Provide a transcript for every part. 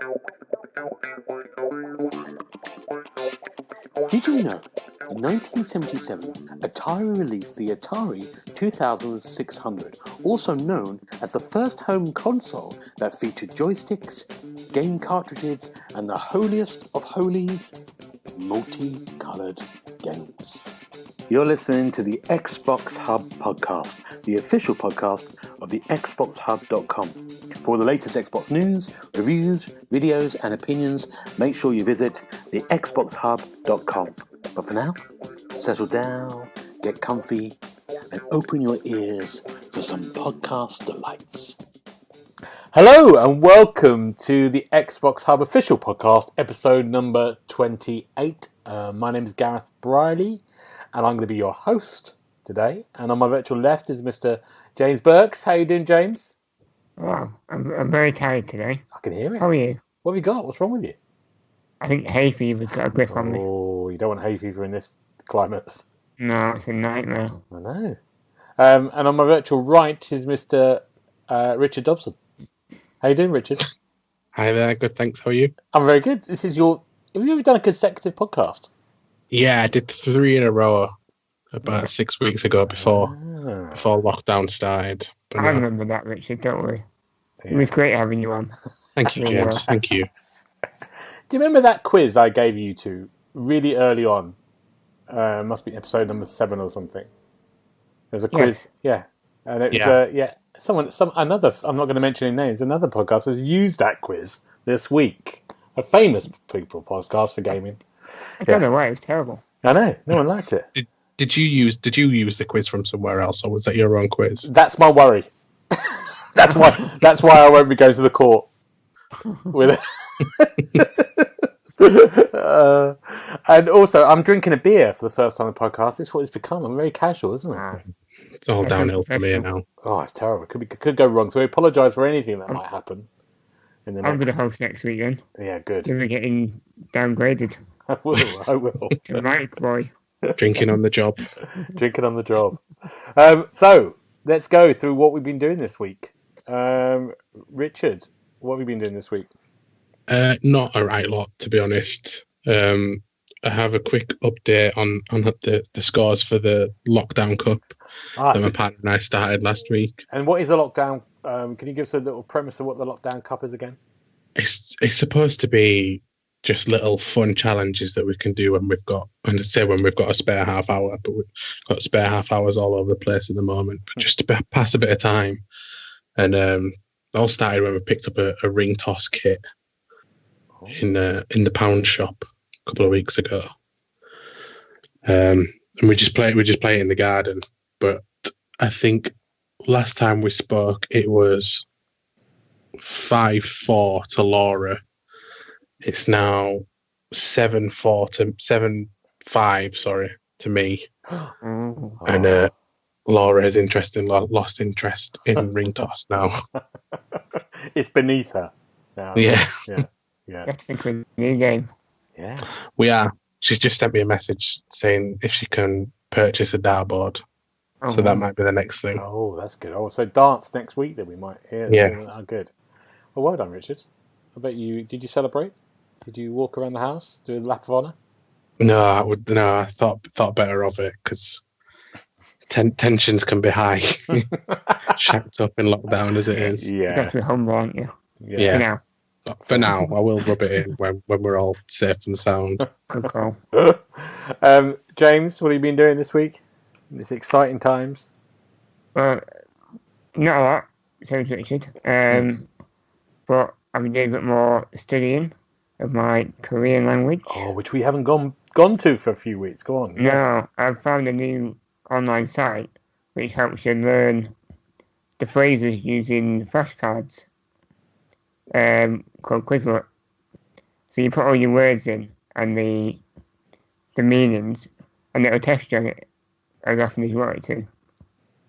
Did you know, in 1977, Atari released the Atari 2600, also known as the first home console that featured joysticks, game cartridges, and the holiest of holies, multi-coloured games. You're listening to the Xbox Hub Podcast, the official podcast of TheXboxHub.com. For all the latest Xbox news, reviews, videos, and opinions, make sure you visit TheXboxHub.com. But for now, settle down, get comfy, and open your ears for some podcast delights. Hello, and welcome to the Xbox Hub Official Podcast, episode number 28. My name is Gareth Briley, and I'm going to be your host today. And on my virtual left is Mr. James Burks. How you doing, James? Oh, I'm very tired today. I can hear it. How are you? What have you got? What's wrong with you? I think hay fever's got a grip on me. Oh, you don't want hay fever in this climate. No, it's a nightmare. I know. And on my virtual right is Mr. Richard Dobson. How you doing, Richard? Hi there. Good, thanks. How are you? I'm very good. This is your... Have you ever done a consecutive podcast? Yeah, I did 3 in a row about 6 weeks ago before lockdown started. But I remember that, Richard, don't worry. Yeah. It was great having you on. Thank you, James. Thank you. Do you remember that quiz I gave you to really early on? Must be episode number 7 or something. There's a quiz, yeah. And it was, another, I'm not going to mention any names, another podcast has used that quiz this week. A famous people podcast for gaming. I don't know why, it was terrible. I know, no one liked it. Did you use the quiz from somewhere else, or was that your own quiz? That's my worry. That's why I won't be going to the court with it. And also, I'm drinking a beer for the first time on the podcast. It's what it's become. I'm very casual, isn't it? It's all downhill from here now. Oh, it's terrible. Could go wrong. So we apologise for anything that might happen. I'm going to host next weekend. Yeah, good. You're getting downgraded. I will. To Mike, boy. Drinking on the job. Drinking on the job. So, let's go through what we've been doing this week. Richard, what have you been doing this week? Not a right lot, to be honest. I have a quick update on the scores for the Lockdown Cup that my partner and I started last week. And what is a lockdown? Can you give us a little premise of what the Lockdown Cup is again? It's supposed to be just little fun challenges that we can do when we've got a spare half hour, but we've got spare half hours all over the place at the moment, but just to pass a bit of time. And it all started when we picked up a ring toss kit in the pound shop a couple of weeks ago. And we just play it in the garden. But I think last time we spoke, it was 5-4 to Laura. It's now 7-5, to me. And Laura has lost interest in ring toss now. It's beneath her now. Yeah. You have to think of a new game. Yeah. We are. She's just sent me a message saying if she can purchase a dartboard. So that might be the next thing. Oh, that's good. Oh, so darts next week that we might hear. Yeah. Oh, good. Well done, Richard. I bet you... Did you celebrate? Did you walk around the house, do a lap of honour? No, I thought better of it because tensions can be high. Shacked up in lockdown as it is. Yeah. You have to be humble, aren't you? Yeah. For now, I will rub it in when we're all safe and sound. Good call. James, what have you been doing this week? It's exciting times. Well, not a lot, says Richard. But I've been doing a bit more studying of my Korean language. Oh, which we haven't gone to for a few weeks. Go on. No, yes. I've found a new online site which helps you learn the phrases using flashcards called Quizlet. So you put all your words in and the meanings, and it'll test you on it as often as you want it to.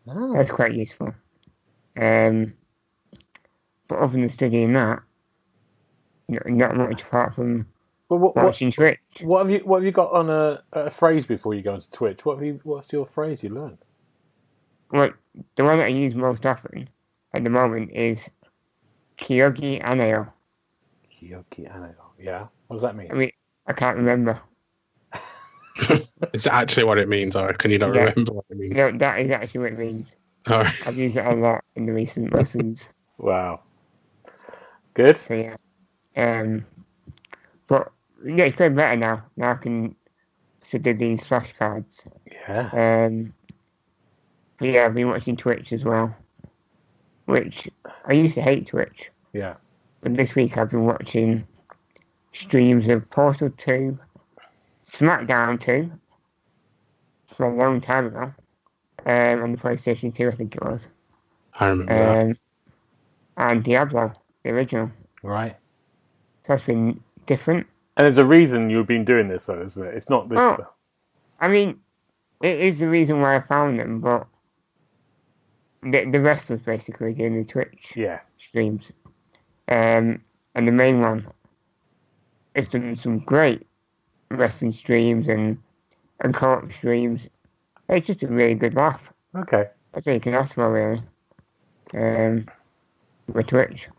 Oh. That's quite useful. But other than studying that, not much apart from watching Twitch. What have you got on a phrase before you go into Twitch? What's your phrase you learn? Well, the one that I use most often at the moment is Kyogi Aneo. Periodically analog. Yeah. What does that mean? I mean, I can't remember. Is that actually what it means, or can you not remember what it means? No, that is actually what it means. All right. I've used it a lot in the recent lessons. Wow. Good. So yeah. But yeah, it's getting better now. Now I can do these flashcards. Yeah. But yeah, I've been watching Twitch as well. Which I used to hate Twitch. Yeah. But this week I've been watching streams of Portal 2, SmackDown 2, from a long time ago, on the PlayStation 2, I think it was. I remember that. And Diablo, the original. Right. So that's been different. And there's a reason you've been doing this, though, isn't it? It's not this. Well, I mean, it is the reason why I found them, but the rest was basically doing the Twitch streams. And the main one has done some great wrestling streams and co-op streams. It's just a really good laugh. Okay. That's all you can ask for, really. With Twitch.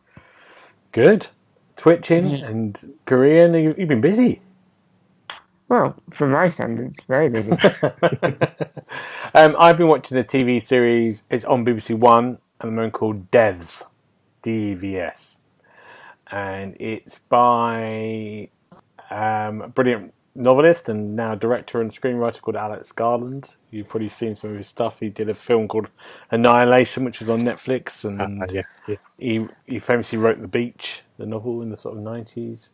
Good. Twitching and Korean. You've been busy. Well, for my standards, very busy. I've been watching a TV series. It's on BBC One at the moment called Devs. DEVS. And it's by a brilliant novelist and now director and screenwriter called Alex Garland. You've probably seen some of his stuff. He did a film called Annihilation, which was on Netflix, and he famously wrote The Beach, the novel in the sort of 90s,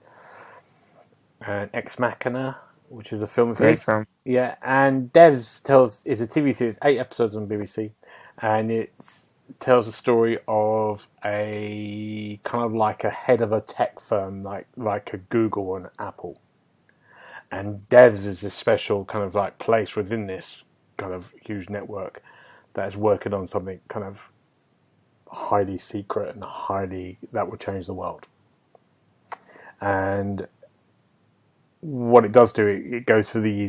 and Ex Machina, which is a film of his. Yeah, and Devs is a TV series, 8 episodes on BBC, and it tells a story of a kind of like a head of a tech firm, like a Google and Apple. And Devs is a special kind of like place within this kind of huge network that is working on something kind of highly secret and that will change the world. And what it does do, it goes through the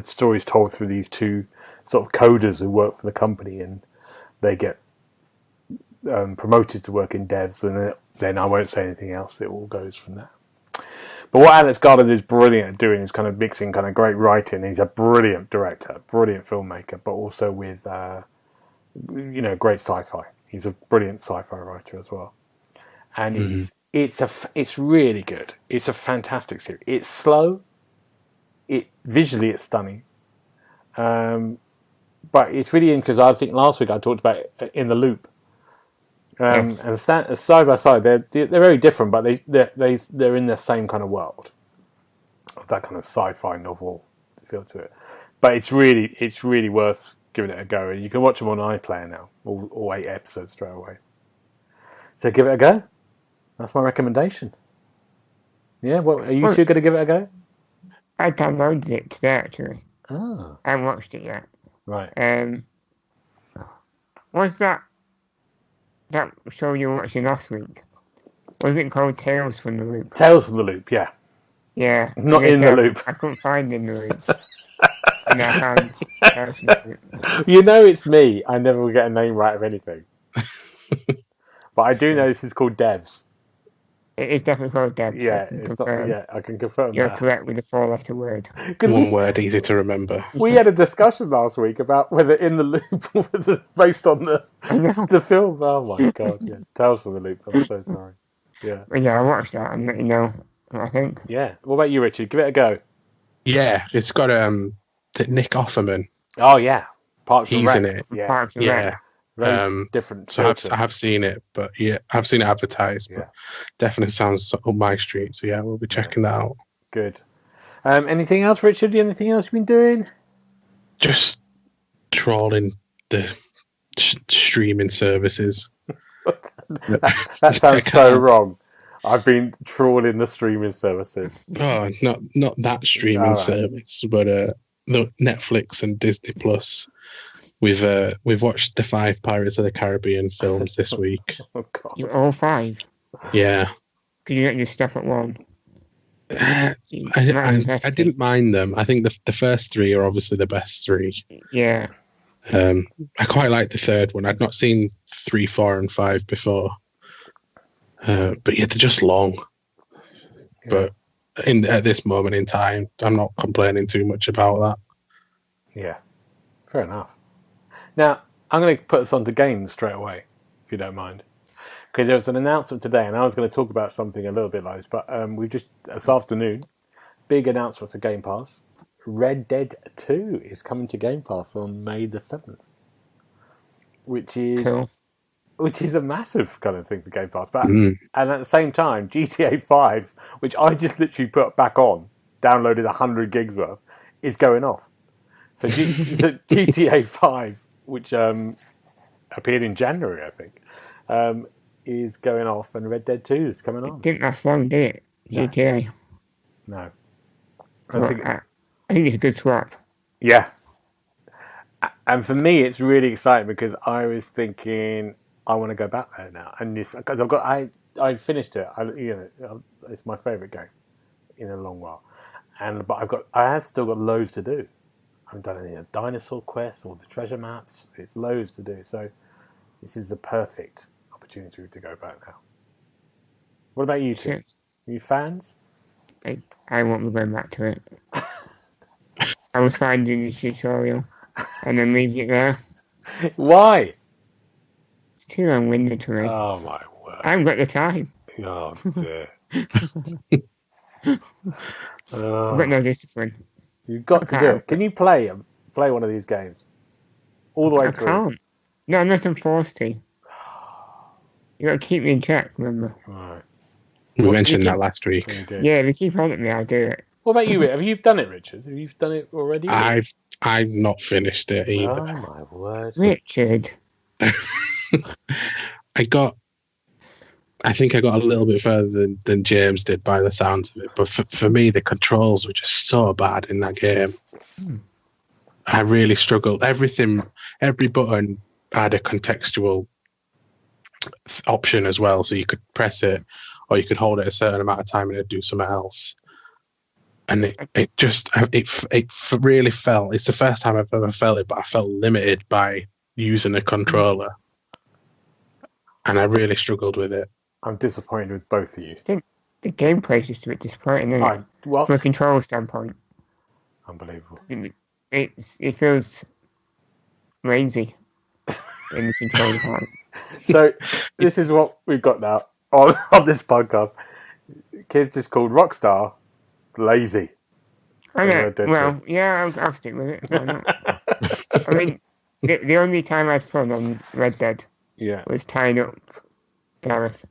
story is told through these two sort of coders who work for the company, and they get promoted to work in Devs, and then I won't say anything else. It all goes from there. But what Alex Garland is brilliant at doing is kind of mixing kind of great writing. He's a brilliant director, brilliant filmmaker, but also with great sci-fi. He's a brilliant sci-fi writer as well, and it's really good. It's a fantastic series. It's slow. Visually it's stunning, but it's really in because I think last week I talked about In the Loop. And side by side, they're very different, but they're in the same kind of world, that kind of sci-fi novel feel to it. But it's really worth giving it a go, and you can watch them on iPlayer now, all 8 episodes straight away. So give it a go. That's my recommendation. Yeah, well, are you two going to give it a go? I downloaded it today, actually. Oh, I haven't watched it yet. right. What's that show you were watching last week? Was it called Tales from the Loop? Tales from the Loop, yeah. Yeah. It's not In the Loop. I couldn't find In the Loop. And I found Tales from the Loop. You know it's me. I never will get a name right of anything. But I do know this is called Devs. It is definitely called Devs. Yeah, it's not, I can confirm You're that. correct with the 4-letter word. One word, easy to remember. We had a discussion last week about whether In the Loop was based on the film. Oh my god, yeah. Tales from the Loop. I'm so sorry. Yeah. But yeah, I watched that and let you know what I think. Yeah. What about you, Richard? Give it a go. Yeah, it's got Nick Offerman. Oh yeah. Parks and He's Rec. in it. Yeah. Parks and Rec. Very different. So I have seen it, but yeah, I've seen it advertised. But definitely sounds up my street. So yeah, we'll be checking that out. Good. Anything else, Richard? Anything else you've been doing? Just trawling the streaming services. that sounds so wrong. I've been trawling the streaming services. Oh, not that streaming service, but the Netflix and Disney Plus. We've watched the 5 Pirates of the Caribbean films this week. Oh god! You all 5? Yeah. Could you get your stuff at one? I didn't mind them. I think the first 3 are obviously the best 3. Yeah. I quite like the third one. I'd not seen 3, 4, and 5 before. But yeah, they're just long. Yeah. But at this moment in time, I'm not complaining too much about that. Yeah, fair enough. Now, I'm going to put us onto games straight away, if you don't mind. Because there was an announcement today, and I was going to talk about something a little bit like this, but we've just, this afternoon, big announcement for Game Pass. Red Dead 2 is coming to Game Pass on May the 7th. Which is cool. Which is a massive kind of thing for Game Pass. But and at the same time, GTA 5, which I just literally put back on, downloaded 100 gigs worth, is going off. So, GTA 5, which appeared in January, I think, is going off, and Red Dead 2 is coming on. It didn't last long, did it? GTA. No. I think it's a good swap. Yeah. And for me, it's really exciting because I was thinking I want to go back there now, and this because I finished it. It's my favourite game in a long while, but I have still got loads to do. I haven't done any of the dinosaur quests or the treasure maps. It's loads to do, so this is a perfect opportunity to go back now. What about you two? Are you fans? I won't be going back to it. I was finding the tutorial and then leaving it there. Why? It's too long-winded to me. Oh my word! I haven't got the time. Oh dear. I've got no discipline. You've got to do it. Can you play one of these games all the way through? I can't. No, unless I'm forced to. You got to keep me in check. Remember? Right. We mentioned that last week. Yeah, if you keep on at me, I'll do it. What about you? Have you done it, Richard? Have you done it already? I've not finished it either. Oh my word, Richard! I think I got a little bit further than James did by the sounds of it. But for me, the controls were just so bad in that game. I really struggled. Every button had a contextual option as well, so you could press it or you could hold it a certain amount of time and it'd do something else. And it really felt. It's the first time I've ever felt it, but I felt limited by using a controller, and I really struggled with it. I'm disappointed with both of you. I think the gameplay is just a bit disappointing, isn't it? From a control standpoint. Unbelievable. It feels lazy in the control department. So this is what we've got now on this podcast. Kids just called Rockstar lazy. I know. Well, yeah, I'll stick with it. Why not? I mean, the only time I had fun on Red Dead was tying up Gareth.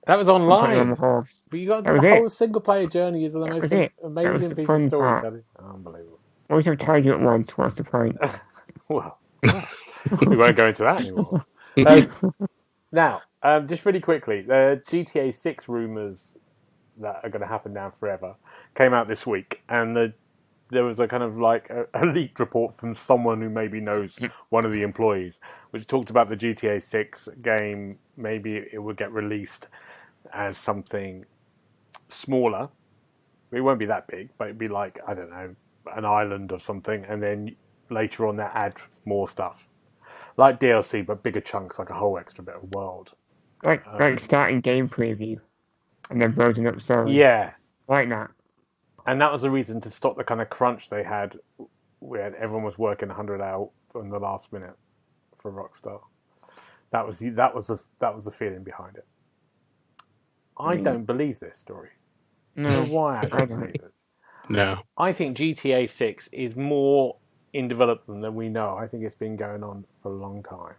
That was online. On the horse. But you got the whole single player journey is the most amazing piece of storytelling. Unbelievable. Always have tied you up once. What's the point? Well, we won't go into that anymore. Now, just really quickly, the GTA 6 rumours that are going to happen now forever came out this week, and there was a kind of like a leaked report from someone who maybe knows one of the employees, which talked about the GTA 6 game. Maybe it would get released as something smaller. It won't be that big, but it'd be like, I don't know, an island or something, and then later on they add more stuff. Like DLC, but bigger chunks, like a whole extra bit of world. Like starting game preview and then building up story. Yeah. Like that. And that was the reason to stop the kind of crunch they had where everyone was working 100 out on the last minute for Rockstar. That was the feeling behind it. I don't believe this story. No. I don't know why I don't believe it. No. I think GTA 6 is more in development than we know. I think it's been going on for a long time.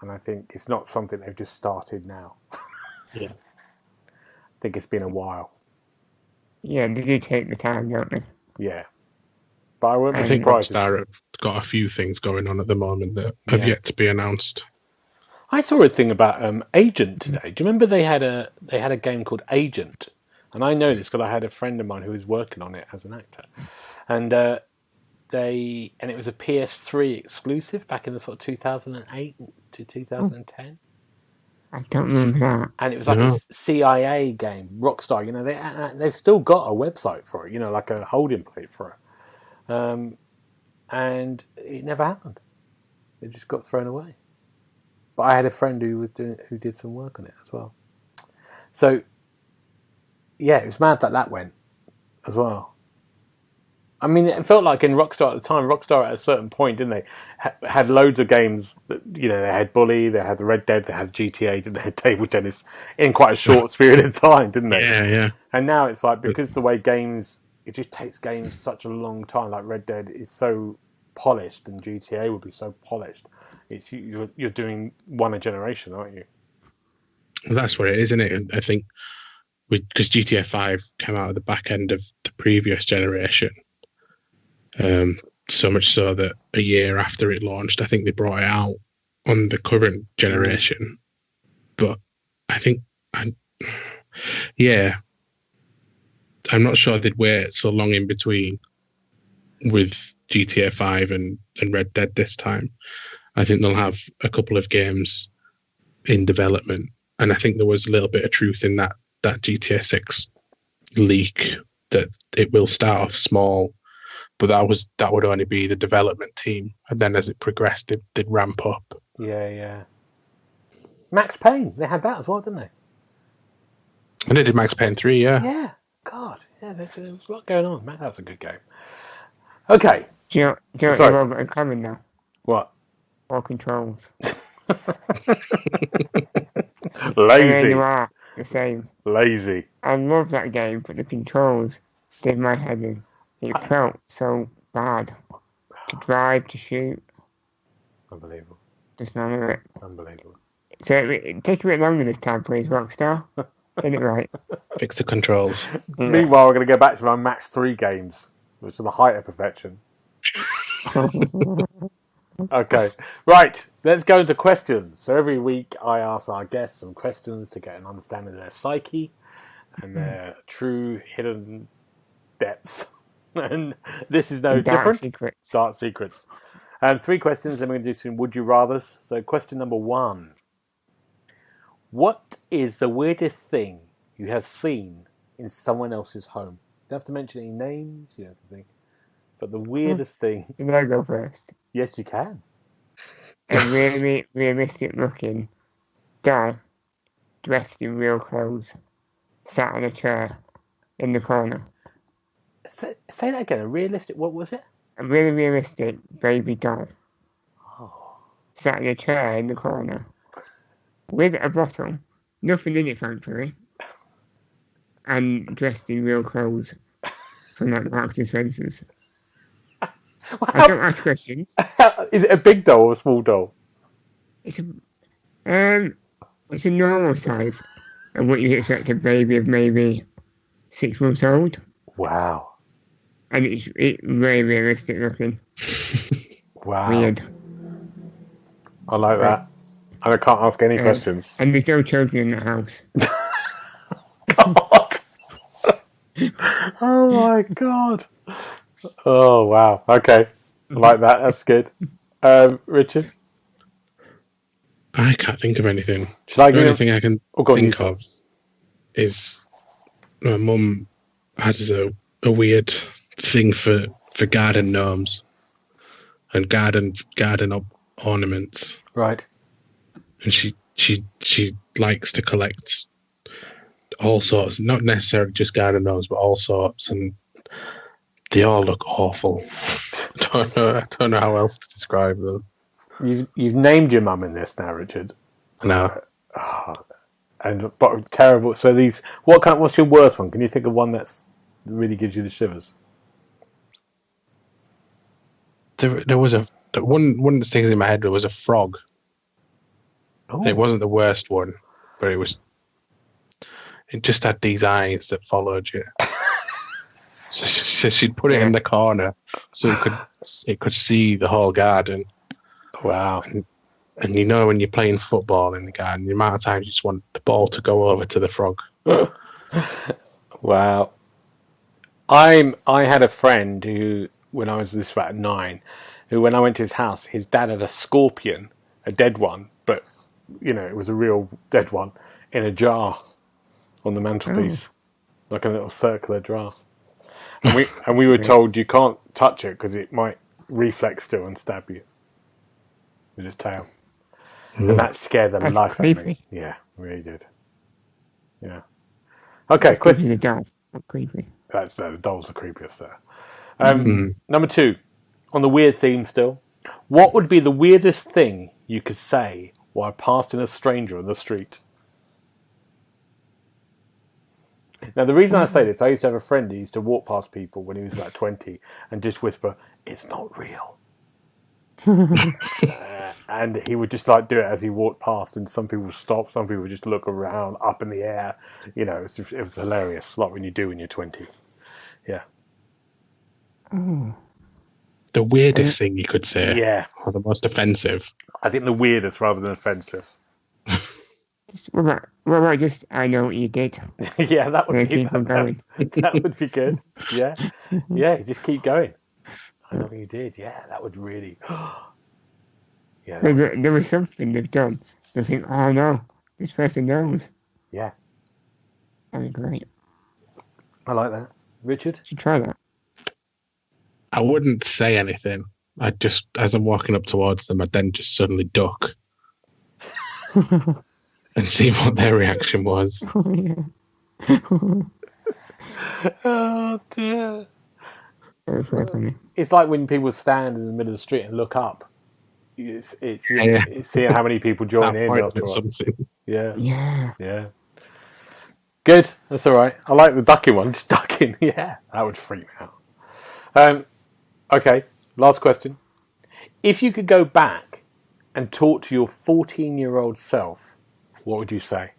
And I think it's not something they've just started now. Yeah. I think it's been a while. Yeah, they do take the time, don't they? Yeah. But I wouldn't be think surprised. Rockstar have got a few things going on at the moment that have yet to be announced. I saw a thing about Agent today. Do you remember they had a game called Agent? And I know this because I had a friend of mine who was working on it as an actor. And it was a PS3 exclusive back in the sort of 2008 to 2010. I don't remember that. And it was like a CIA game, Rockstar. You know, they've still got a website for it. You know, like a holding plate for it. And it never happened. It just got thrown away. But I had a friend who did some work on it as well. So, yeah, it was mad that went as well. I mean, it felt like in Rockstar at the time, Rockstar at a certain point, didn't they, had loads of games that, they had Bully, they had Red Dead, they had GTA, they had table tennis in quite a short period of time, didn't they? Yeah. And now it's like, because the way games, it just takes games such a long time. Like Red Dead is so polished, and GTA would be so polished. It's you're doing one a generation, aren't you? Well, that's what it is, isn't it? And I think because GTA 5 came out at the back end of the previous generation, so much so that a year after it launched, I think they brought it out on the current generation. But I think, I'm not sure they'd wait so long in between with GTA 5 and Red Dead this time. I think they'll have a couple of games in development, and I think there was a little bit of truth in that GTA 6 leak, that it will start off small, but that would only be the development team, and then as it progressed, they'd ramp up. Yeah. Max Payne, they had that as well, didn't they? And they did Max Payne 3, yeah. Yeah, God, yeah, there was a lot going on. Man, that was a good game. Okay. Do you know what they've got in common now? What? All controls. Lazy. You are the same. Lazy. I love that game, but the controls did my head in. It felt so bad. To drive, to shoot. Unbelievable. Just none of it. Unbelievable. So take a bit longer this time, please, Rockstar. Get it right. Fix the controls. Yeah. Meanwhile, we're going to go back to my Max 3 games, which are the height of perfection. Okay, right, let's go into questions. So every week I ask our guests some questions to get an understanding of their psyche and their true hidden depths. And this is no different. Dark secrets. And 3 questions, then we're going to do some would you rathers. So question number 1. What is the weirdest thing you have seen in someone else's home? You don't have to mention any names, you don't have to think. But the weirdest thing... Can I go first? Yes, you can. A really realistic looking doll dressed in real clothes sat on a chair in the corner. Say that again. A realistic... What was it? A really realistic baby doll. Oh. Sat in a chair in the corner with a bottle, nothing in it thankfully, and dressed in real clothes from like Marks and Spencer's. I don't ask questions. Is it a big doll or a small doll? It's a normal size of what you expect a baby of maybe 6 months old. Wow. And it's very realistic looking. Wow. Weird. I like that. And I can't ask any questions. And there's no children in the house. God. Oh my God. Oh wow. Okay. I like that. That's good. Richard? I can't think of anything. Should I the only thing I can think of is my mum has a weird thing for garden gnomes and garden ornaments. Right. And she likes to collect all sorts, not necessarily just garden gnomes, but all sorts, and they all look awful. I don't know how else to describe them. You've named your mum in this now, Richard. No. But terrible. So these, what's your worst one? Can you think of one that really gives you the shivers? There was one that sticks in my head. There was a frog. Oh. It wasn't the worst one, but it just had these eyes that followed you. So she'd put it in the corner so it could see the whole garden. Wow. And you know when you're playing football in the garden, the amount of times you just want the ball to go over to the frog. Wow. I had a friend who, when I was about 9, who when I went to his house, his dad had a scorpion, a dead one, but it was a real dead one, in a jar on the mantelpiece, like a little circular jar. And we were told you can't touch it because it might reflex still and stab you with its tail. And that scared the life out of me. Yeah, really did. Yeah. Okay, question. The doll. Creepy. That's the doll's the creepiest there. Number 2, on the weird theme still. What would be the weirdest thing you could say while passing a stranger on the street? Now, the reason I say this, I used to have a friend who used to walk past people when he was like 20 and just whisper, "It's not real." And he would just like do it as he walked past, and some people would stop, some people would just look around, up in the air. You know, it was hilarious, like when you do when you're 20. Yeah. The weirdest thing you could say. Yeah. Or the most offensive. I think the weirdest rather than offensive. What about just, I know what you did? Yeah, that would be keep on going. That would be good. Yeah. Yeah, just keep going. I know what you did. Yeah, that would really... Yeah. There was something they've done. They think, oh no, this person knows. Yeah. That'd be great. I like that. Richard? Should try that. I wouldn't say anything. I'd just, as I'm walking up towards them, I'd then just suddenly duck and see what their reaction was. Oh, yeah. Oh, dear. It's like when people stand in the middle of the street and look up. It's seeing how many people join in after something. Yeah. Good. That's all right. I like the ducking one. Just ducking. Yeah, that would freak me out. Okay. Last question. If you could go back and talk to your 14-year-old self, what would you say?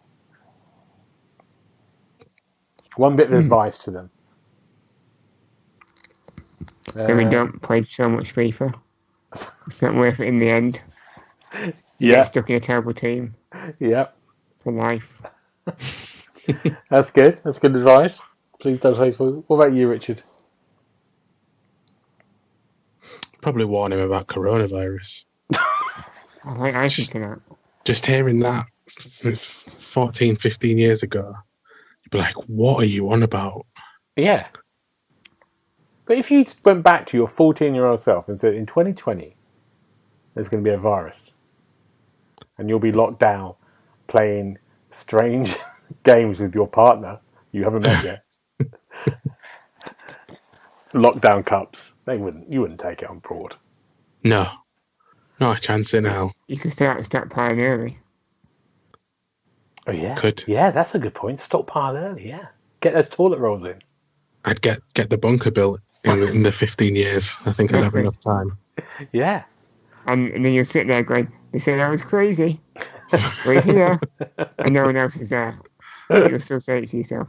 One bit of advice to them. Maybe don't play so much FIFA. It's not worth it in the end. You get stuck in a terrible team. Yeah. For life. That's good. That's good advice. Please don't say food. What about you, Richard? Probably warn him about coronavirus. I think that. Just hearing that 14, 15 years ago, you'd be like, what are you on about? Yeah. But if you went back to your 14-year-old self and said, in 2020, there's going to be a virus, and you'll be locked down playing strange games with your partner you haven't met yet. Lockdown cups. You wouldn't take it on board. No. Not a chance in hell. You could start playing early. Oh, yeah. Could. Yeah, that's a good point. Stockpile early, yeah. Get those toilet rolls in. I'd get the bunker built in the 15 years. I think I'd have enough time. Yeah. And then you'll sit there going, they said I was crazy. Right here. And no one else is there. But you'll still say it to yourself.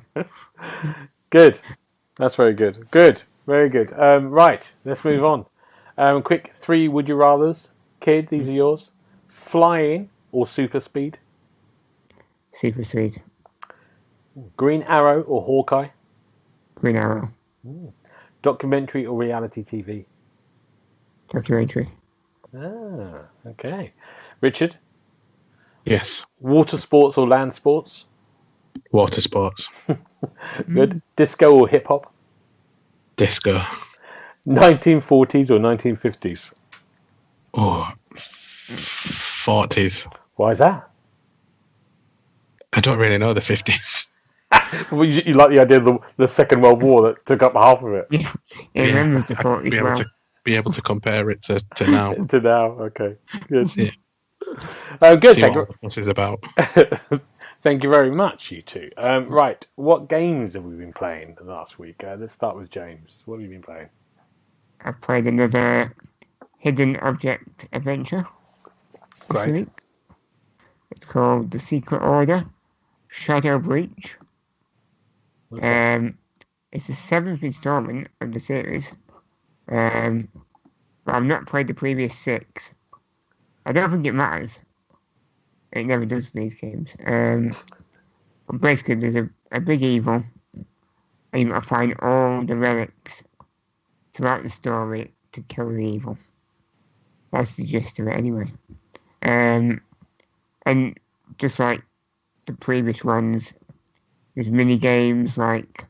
Good. That's very good. Good. Very good. Right. Let's move on. Quick 3 would you rathers. Kid, these are yours. Flying or super speed? Super speed. Green Arrow or Hawkeye? Green Arrow. Documentary or reality TV? Documentary. Ah, okay. Richard? Yes. Water sports or land sports? Water sports. Good. Disco or hip hop? Disco. 1940s or 1950s? Oh, 40s. Why is that? I don't really know the 50s. Well, you like the idea of the Second World War that took up half of it. Yeah, remembers the 40s be able to compare it to now. To now, okay. Good. Yeah. Good, see thank you. What this is about. Thank you very much, you two. Right, what games have we been playing last week? Let's start with James. What have you been playing? I've played another hidden object adventure this week. It's called The Secret Order Shadow Breach. Okay. It's the 7th installment of the series. But I've not played the previous 6. I don't think it matters. It never does for these games. But basically, there's a big evil, and you've got to find all the relics throughout the story to kill the evil. That's the gist of it, anyway. And just like the previous ones, there's mini games like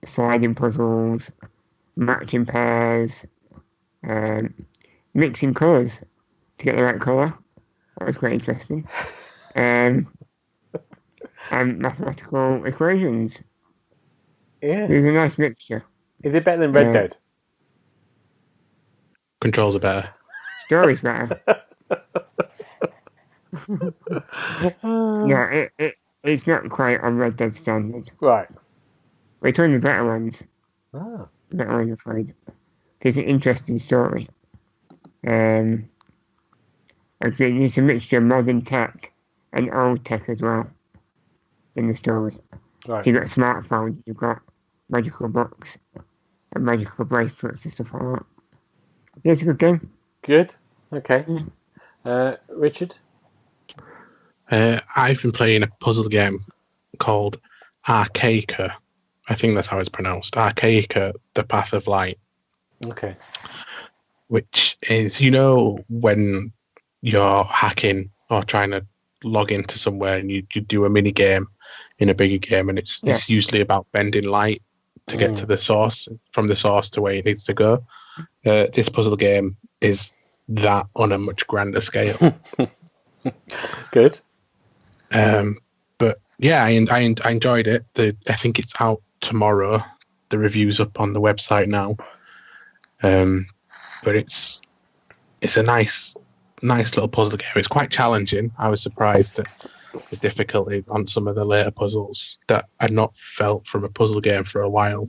sliding puzzles, matching pairs, mixing colours to get the right colour. That was quite interesting. and mathematical equations. Yeah. There's a nice mixture. Is it better than Red Dead? Controls are better. Story's better. Yeah, it's not quite on Red Dead standard. Right. But it's one of the better ones. Ah. Better ones, I'm afraid. It's an interesting story. Actually, it's a mixture of modern tech and old tech as well in the story. Right. So you've got smartphones, you've got magical books and magical bracelets and stuff like that. Yeah, it's a good game. Good. Okay. Richard? I've been playing a puzzle game called Archaica. I think that's how it's pronounced. Archaica, The Path of Light. Okay. Which is, when you're hacking or trying to log into somewhere and you do a mini game in a bigger game, and it's usually about bending light to get to the source, from the source to where it needs to go. This puzzle game is that on a much grander scale. Good. But yeah, I enjoyed it. I think it's out tomorrow. The review's up on the website now. But it's a nice little puzzle game. It's quite challenging. I was surprised at the difficulty on some of the later puzzles that I'd not felt from a puzzle game for a while.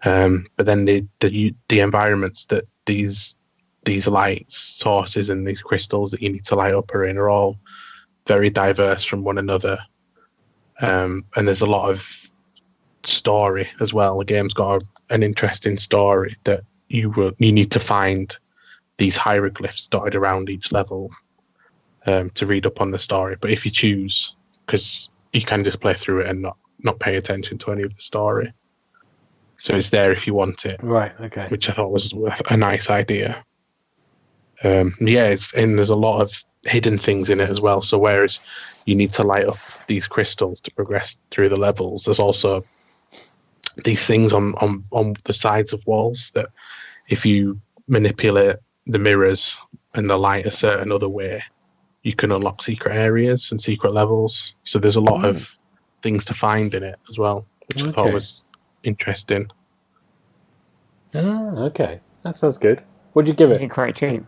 But then the environments that these light sources and these crystals that you need to light up are all very diverse from one another. And there's a lot of story as well. The game's got an interesting story that you need to find these hieroglyphs dotted around each level to read up on the story. But if you choose, because you can just play through it and not pay attention to any of the story. So it's there if you want it. Right, okay. Which I thought was a nice idea. There's a lot of hidden things in it as well. So whereas you need to light up these crystals to progress through the levels, there's also these things on the sides of walls that if you manipulate the mirrors and the light a certain other way, you can unlock secret areas and secret levels. So there's a lot of things to find in it as well, which I thought was interesting. Okay. That sounds good. What'd you give it? Quite cheap.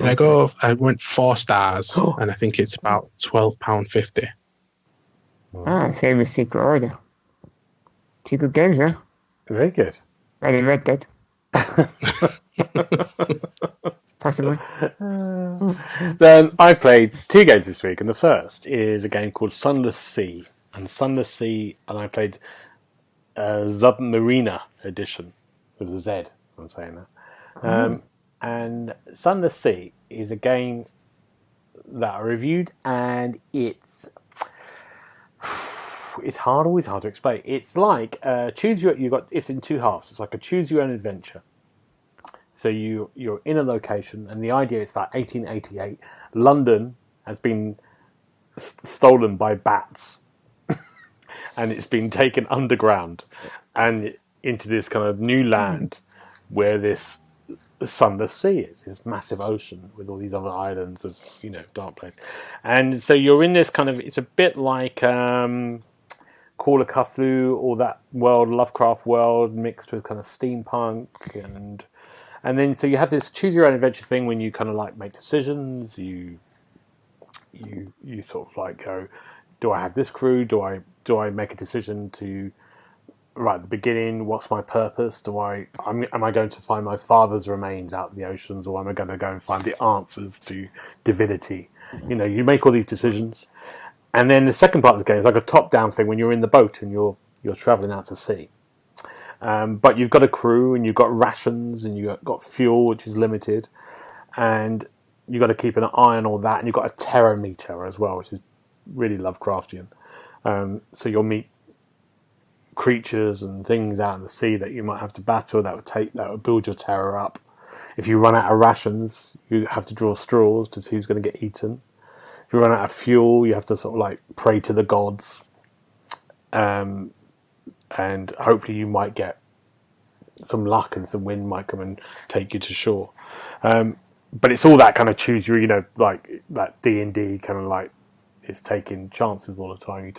I went 4 stars, and I think it's about £12.50. Same as Secret Order. 2 good games, huh? Very good. Better than Red Dead. Possibly. Then I played 2 games this week, and the first is a game called Sunless Sea. And I played Submarina Edition with a Z. I'm saying that. And Sunless Sea is a game that I reviewed, and it's always hard to explain. It's like it's in 2 halves. It's like a choose your own adventure. So you're in a location, and the idea is that 1888, London has been stolen by bats, and it's been taken underground and into this kind of new land where this Sunless Sea is, this massive ocean with all these other islands, this, dark place. And so you're in this kind of, it's a bit like Call of Cthulhu, or that world, Lovecraft world, mixed with kind of steampunk, and then so you have this choose your own adventure thing when you kind of like make decisions. You sort of like go, do I have this crew? Do I make a decision to right at the beginning? What's my purpose? Am I going to find my father's remains out in the oceans, or am I going to go and find the answers to divinity? You make all these decisions, and then the second part of the game is like a top-down thing when you're in the boat and you're traveling out to sea. But you've got a crew, and you've got rations, and you've got fuel, which is limited, and you've got to keep an eye on all that, and you've got a terror meter as well, which is really Lovecraftian. So you'll meet creatures and things out in the sea that you might have to battle that would build your terror up. If you run out of rations, you have to draw straws to see who's going to get eaten. If you run out of fuel, you have to sort of like pray to the gods. And hopefully you might get some luck and some wind might come and take you to shore. But it's all that kind of choose your, like that D&D kind of like it's taking chances all the time.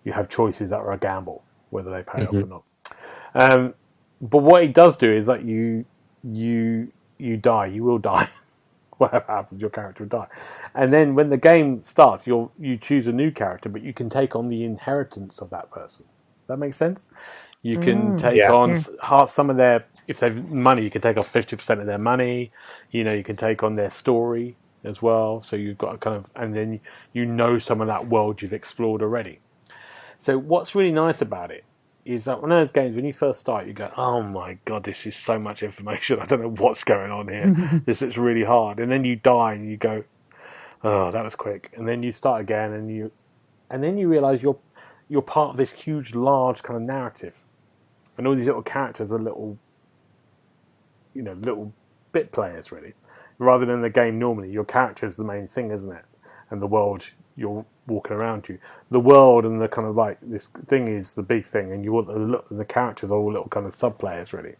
You have choices that are a gamble, whether they pay off or not. But what it does do is that you die. You will die. Whatever happens, your character will die. And then when the game starts, you choose a new character, but you can take on the inheritance of that person. That makes sense? You can take on some of their, if they've money, you can take off 50% of their money. You can take on their story as well. So you've got and then some of that world you've explored already. So what's really nice about it is that one of those games, when you first start, you go, oh my God, this is so much information. I don't know what's going on here. This is really hard. And then you die and you go, oh, that was quick. And then you start again and then you realise you're part of this huge, large kind of narrative. And all these little characters are little bit players, really. Rather than the game normally, your character is the main thing, isn't it? And the world you're walking around you. The world and the kind of like this thing is the big thing, and the characters are all little kind of sub players, really.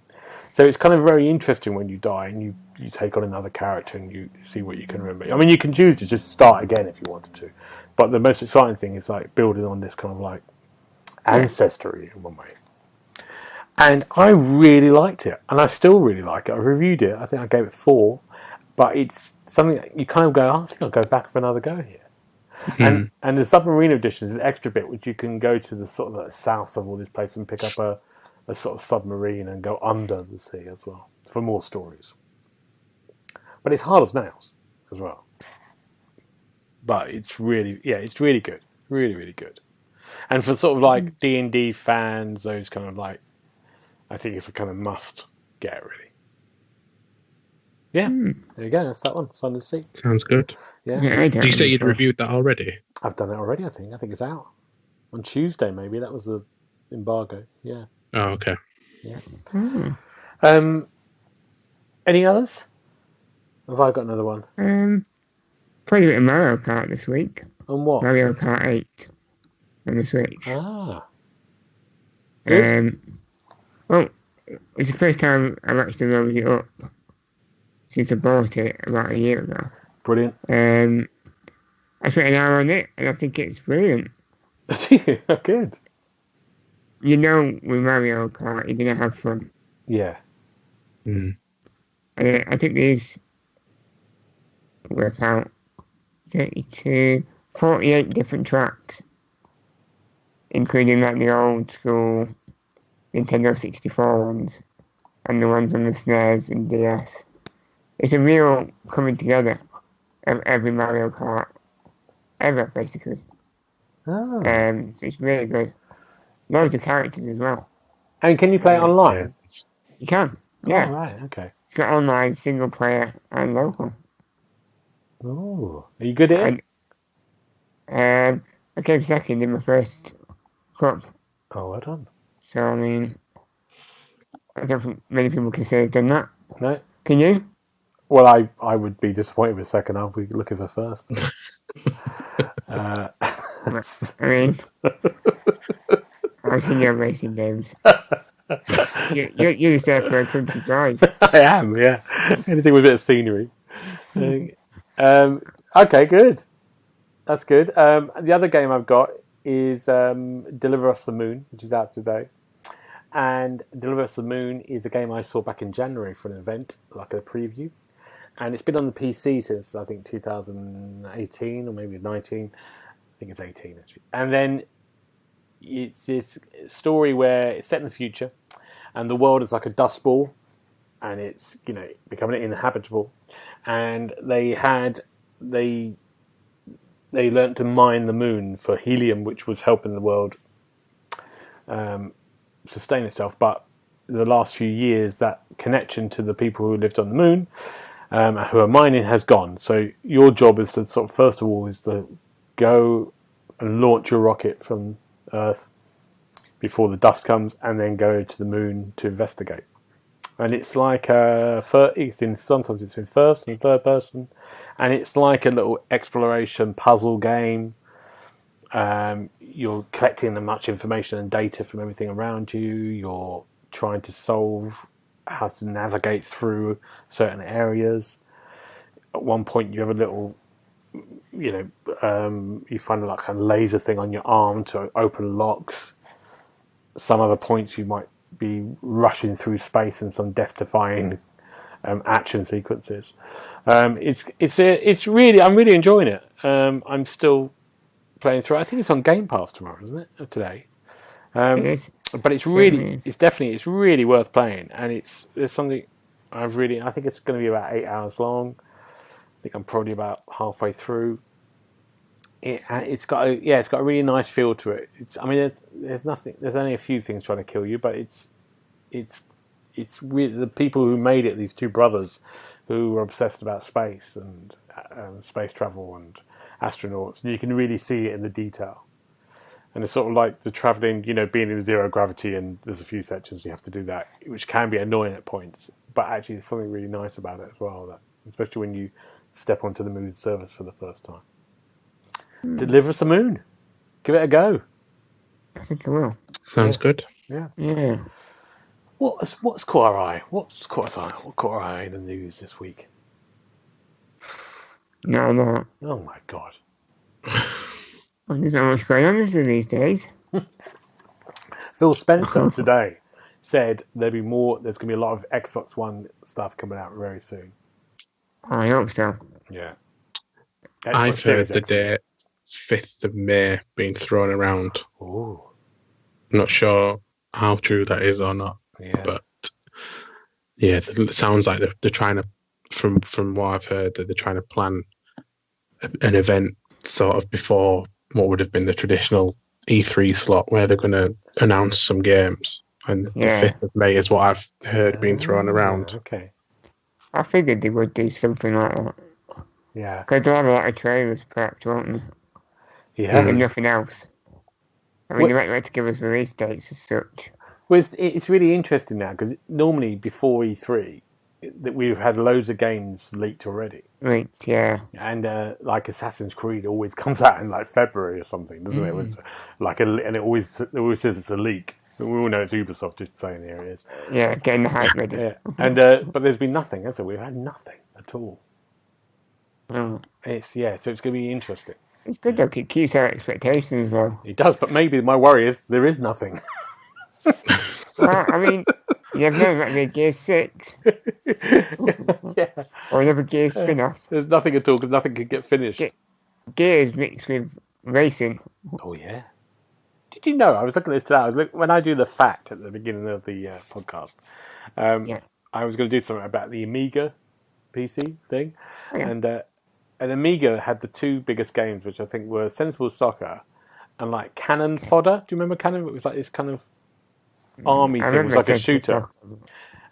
So it's kind of very interesting when you die and you take on another character and you see what you can remember. I mean, you can choose to just start again if you wanted to, but the most exciting thing is like building on this kind of like ancestry in one way. And I really liked it, and I still really like it. I reviewed it. I think I gave it 4, but it's something that you kind of go, I think I'll go back for another go here. And the submarine edition is an extra bit which you can go to the sort of the south of all this place and pick up a sort of submarine and go under the sea as well for more stories. But it's hard as nails as well. But it's really good, really, really good. And for sort of like D&D fans, those kind of like, I think it's a kind of must get, really. Yeah, there you go. That's that one. It's on the sea. Sounds good. Yeah. Do you say you'd reviewed that already? I've done it already, I think. I think it's out. On Tuesday, maybe. That was the embargo. Yeah. Oh, okay. Yeah. Any others? Have I got another one? Played a bit of Mario Kart this week. On what? Mario Kart 8 on the Switch. Ah. Good. Well, it's the first time I've actually loaded it up since I bought it about a year ago. Brilliant. I spent an hour on it, and I think it's brilliant. Good. With Mario Kart, you're going to have fun. Yeah. And I think these work out 48 different tracks, including like the old school Nintendo 64 ones and the ones on the SNES and DS. It's a real coming together of every Mario Kart ever, basically. Oh. So it's really good. Loads of characters as well. And can you play it online? You can, yeah. Oh, right, okay. It's got online, single player, and local. Oh, are you good at it? I came second in my first cup. Oh, well done. So, I mean, I don't think many people can say they've done that. No. Can you? Well, I would be disappointed with second. I'll be looking for first. I mean, I've seen your racing games. You're just there for a country drive. I am, yeah. Anything with a bit of scenery. Okay, good. That's good. The other game I've got is Deliver Us the Moon, which is out today. And Deliver Us the Moon is a game I saw back in January for an event, like a preview. And it's been on the PC since, I think, 2018 or maybe 19. I think it's 18, actually. And then it's this story where it's set in the future and the world is like a dust ball and it's, becoming inhabitable. And they learnt to mine the moon for helium, which was helping the world sustain itself. But in the last few years, that connection to the people who lived on the moon, who are mining, has gone. So your job is to sort of, first of all, is to go and launch your rocket from Earth before the dust comes, and then go to the moon to investigate. And it's like sometimes it's in first and third person, and it's like a little exploration puzzle game. You're collecting as much information and data from everything around you. You're trying to solve how to navigate through certain areas. At one point, you have a little you find like a laser thing on your arm to open locks. Some other points you might be rushing through space in some death-defying action sequences. I'm really enjoying it. I'm still playing through. I think it's on Game Pass tomorrow, isn't it? Today. It is. But it's really worth playing, and there's something I think it's going to be about 8 hours long. I think I'm probably about halfway through. It's got a really nice feel to it. There's nothing. There's only a few things trying to kill you, but it's really the people who made it. These two brothers who were obsessed about space and space travel and astronauts. And you can really see it in the detail. And it's sort of like the traveling, being in zero gravity, and there's a few sections you have to do that, which can be annoying at points. But actually, there's something really nice about it as well, especially when you step onto the moon surface for the first time. Deliver us the moon. Give it a go. I think I will. Sounds good. Yeah. What's caught our eye? What caught our eye in the news this week? No. Oh my God. Well, there's not much going on these days. Phil Spencer today said there's going to be a lot of Xbox One stuff coming out very soon. I hope so. Yeah. I've heard the date 5th of May being thrown around. Ooh. I'm not sure how true that is or not. Yeah. But yeah, it sounds like they're trying to, from what I've heard, that they're trying to plan an event sort of before what would have been the traditional E3 slot, where they're going to announce some games. And the 5th of May is what I've heard being thrown around. Okay. I figured they would do something like that. Yeah. Because they'll have a lot of trailers, perhaps, won't they? Yeah. And nothing else. They might like to give us release dates as such. Well, it's really interesting now, because normally before E3, that we've had loads of games leaked already. Leaked, yeah. And like Assassin's Creed always comes out in like February or something, doesn't it? With and it always says it's a leak. We all know it's Ubisoft just saying here it is. Yeah, getting the hype ready. Yeah. And but there's been nothing, has there? We've had nothing at all. Oh. So it's going to be interesting. It's good though, it keeps our expectations as well. It does, but maybe my worry is there is nothing. Well, I mean, you've never got a Gears 6. Yeah. Or another Gears spin-off. There's nothing at all, because nothing can get finished. Gears mixed with racing. Oh, yeah. Did you know, I was looking at this today, when I do the fact at the beginning of the podcast, I was going to do something about the Amiga PC thing. Oh, yeah. And Amiga had the two biggest games, which I think were Sensible Soccer and like Cannon Fodder. Do you remember Cannon? It was like this kind of army thing. It was like a shooter.